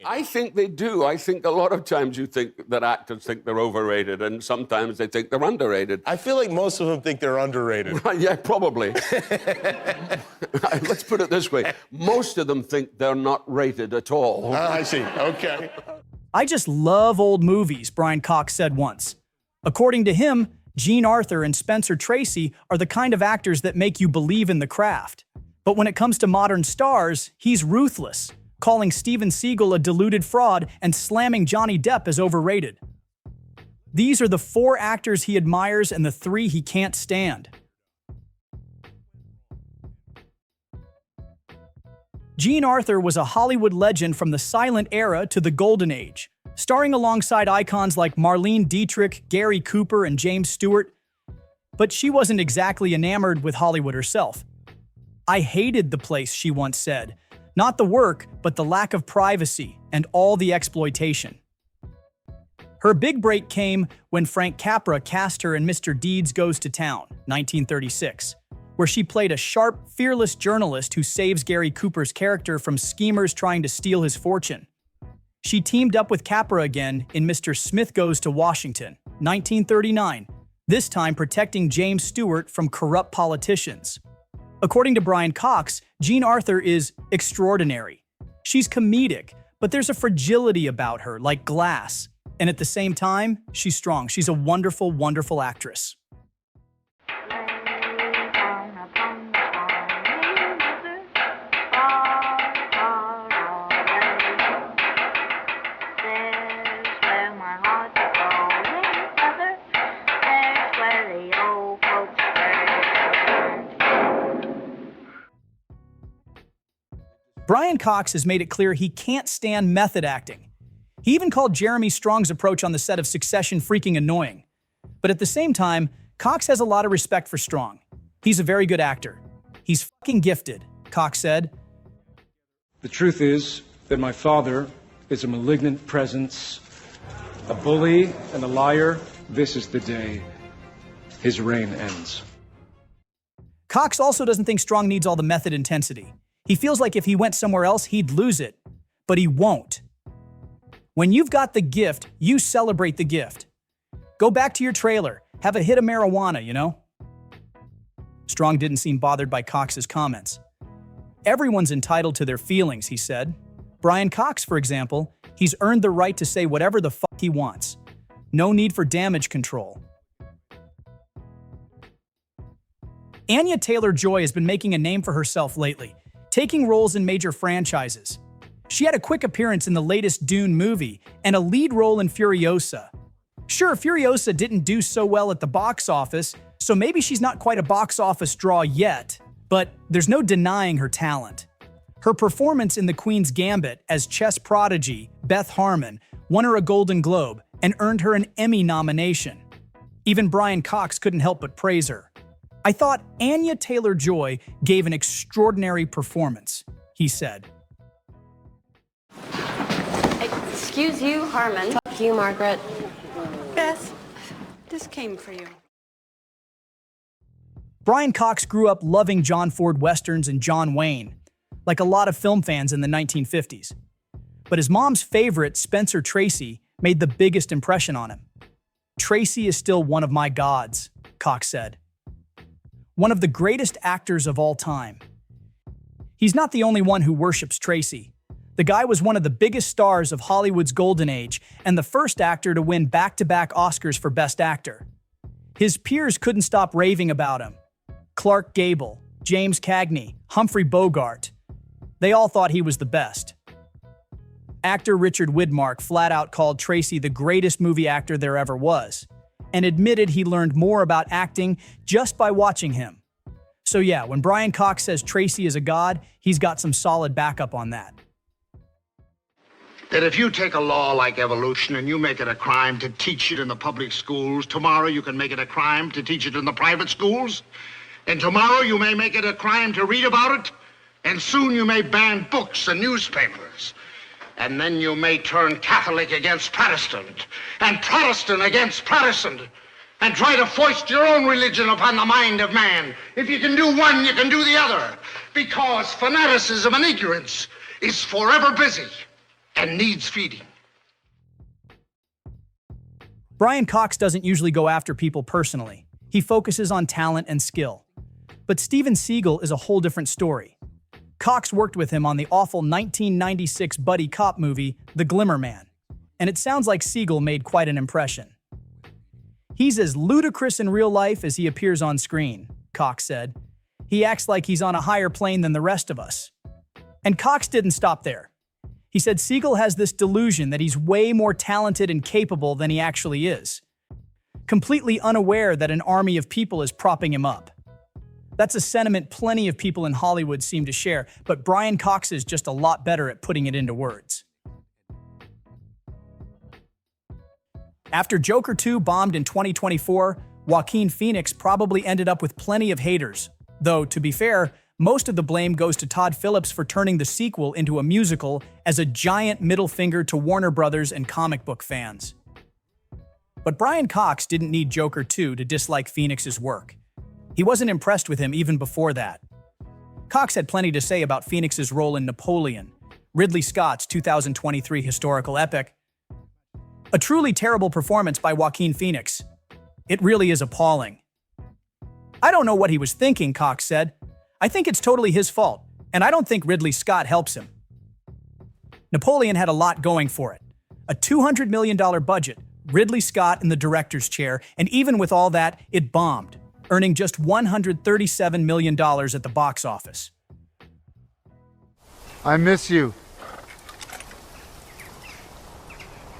I think they do. I think a lot of times you think that actors think they're overrated, and sometimes they think they're underrated. I feel like most of them think they're underrated. Yeah, probably. Let's put it this way. Most of them think they're not rated at all. I see. Okay. I just love old movies, Brian Cox said once. According to him, Jean Arthur and Spencer Tracy are the kind of actors that make you believe in the craft. But when it comes to modern stars, he's ruthless, calling Steven Seagal a deluded fraud and slamming Johnny Depp as overrated. These are the 4 actors he admires and the 3 he can't stand. Jean Arthur was a Hollywood legend from the silent era to the golden age, starring alongside icons like Marlene Dietrich, Gary Cooper, and James Stewart. But she wasn't exactly enamored with Hollywood herself. "I hated the place," she once said. "Not the work, but the lack of privacy and all the exploitation." Her big break came when Frank Capra cast her in Mr. Deeds Goes to Town, 1936, where she played a sharp, fearless journalist who saves Gary Cooper's character from schemers trying to steal his fortune. She teamed up with Capra again in Mr. Smith Goes to Washington, 1939, this time protecting James Stewart from corrupt politicians. According to Brian Cox, Jean Arthur is extraordinary. She's comedic, but there's a fragility about her, like glass. And at the same time, she's strong. She's a wonderful, wonderful actress. Brian Cox has made it clear he can't stand method acting. He even called Jeremy Strong's approach on the set of Succession freaking annoying. But at the same time, Cox has a lot of respect for Strong. He's a very good actor. He's fucking gifted, Cox said. "The truth is that my father is a malignant presence, a bully and a liar. This is the day his reign ends." Cox also doesn't think Strong needs all the method intensity. He feels like if he went somewhere else, he'd lose it. But he won't. When you've got the gift, you celebrate the gift. Go back to your trailer. Have a hit of marijuana, you know? Strong didn't seem bothered by Cox's comments. "Everyone's entitled to their feelings," he said. Brian Cox, for example, he's earned the right to say whatever the fuck he wants. No need for damage control. Anya Taylor-Joy has been making a name for herself lately, taking roles in major franchises. She had a quick appearance in the latest Dune movie and a lead role in Furiosa. Sure, Furiosa didn't do so well at the box office, so maybe she's not quite a box office draw yet, but there's no denying her talent. Her performance in The Queen's Gambit as chess prodigy Beth Harmon won her a Golden Globe and earned her an Emmy nomination. Even Brian Cox couldn't help but praise her. "I thought Anya Taylor-Joy gave an extraordinary performance," he said. Excuse you, Harmon. Fuck you, Margaret. Beth, this came for you. Brian Cox grew up loving John Ford westerns and John Wayne, like a lot of film fans in the 1950s. But his mom's favorite, Spencer Tracy, made the biggest impression on him. "Tracy is still one of my gods," Cox said. "One of the greatest actors of all time." He's not the only one who worships Tracy. The guy was one of the biggest stars of Hollywood's golden age and the first actor to win back-to-back Oscars for Best Actor. His peers couldn't stop raving about him. Clark Gable, James Cagney, Humphrey Bogart. They all thought he was the best. Actor Richard Widmark flat out called Tracy the greatest movie actor there ever was, and admitted he learned more about acting just by watching him. So yeah, when Brian Cox says Tracy is a god, he's got some solid backup on that. That if you take a law like evolution and you make it a crime to teach it in the public schools, tomorrow you can make it a crime to teach it in the private schools, and tomorrow you may make it a crime to read about it, and soon you may ban books and newspapers. And then you may turn Catholic against Protestant, and Protestant against Protestant, and try to foist your own religion upon the mind of man. If you can do one, you can do the other, because fanaticism and ignorance is forever busy and needs feeding. Brian Cox doesn't usually go after people personally. He focuses on talent and skill. But Steven Seagal is a whole different story. Cox worked with him on the awful 1996 buddy cop movie, The Glimmer Man, and it sounds like Seagal made quite an impression. "He's as ludicrous in real life as he appears on screen," Cox said. "He acts like he's on a higher plane than the rest of us." And Cox didn't stop there. He said Seagal has this delusion that he's way more talented and capable than he actually is, completely unaware that an army of people is propping him up. That's a sentiment plenty of people in Hollywood seem to share, but Brian Cox is just a lot better at putting it into words. After Joker 2 bombed in 2024, Joaquin Phoenix probably ended up with plenty of haters. Though, to be fair, most of the blame goes to Todd Phillips for turning the sequel into a musical as a giant middle finger to Warner Brothers and comic book fans. But Brian Cox didn't need Joker 2 to dislike Phoenix's work. He wasn't impressed with him even before that. Cox had plenty to say about Phoenix's role in Napoleon, Ridley Scott's 2023 historical epic. "A truly terrible performance by Joaquin Phoenix. It really is appalling." "I don't know what he was thinking," Cox said. "I think it's totally his fault, and I don't think Ridley Scott helps him." Napoleon had a lot going for it. A $200 million budget, Ridley Scott in the director's chair, and even with all that, it bombed, earning just $137 million at the box office. I miss you.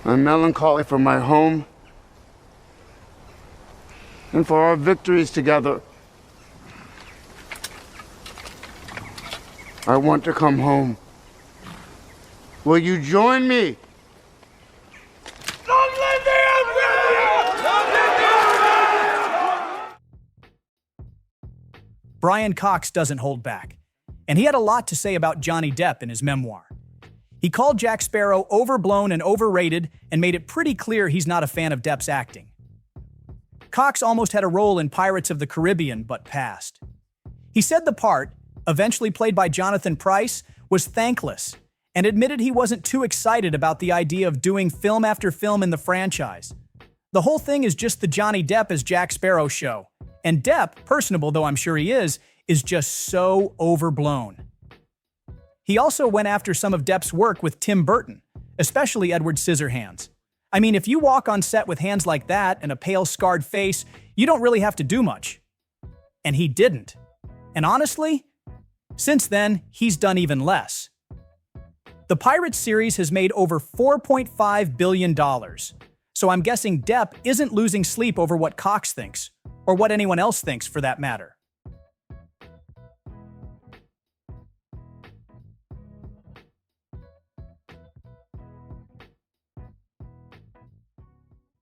I'm melancholy for my home and for our victories together. I want to come home. Will you join me? Don't let me Brian Cox doesn't hold back, and he had a lot to say about Johnny Depp in his memoir. He called Jack Sparrow overblown and overrated and made it pretty clear he's not a fan of Depp's acting. Cox almost had a role in Pirates of the Caribbean, but passed. He said the part, eventually played by Jonathan Pryce, was thankless, and admitted he wasn't too excited about the idea of doing film after film in the franchise. The whole thing is just the Johnny Depp as Jack Sparrow show, and Depp, personable though I'm sure he is just so overblown. He also went after some of Depp's work with Tim Burton, especially Edward Scissorhands. I mean, if you walk on set with hands like that and a pale, scarred face, you don't really have to do much. And he didn't. And honestly, since then, he's done even less. The Pirates series has made over $4.5 billion, so I'm guessing Depp isn't losing sleep over what Cox thinks, or what anyone else thinks for that matter.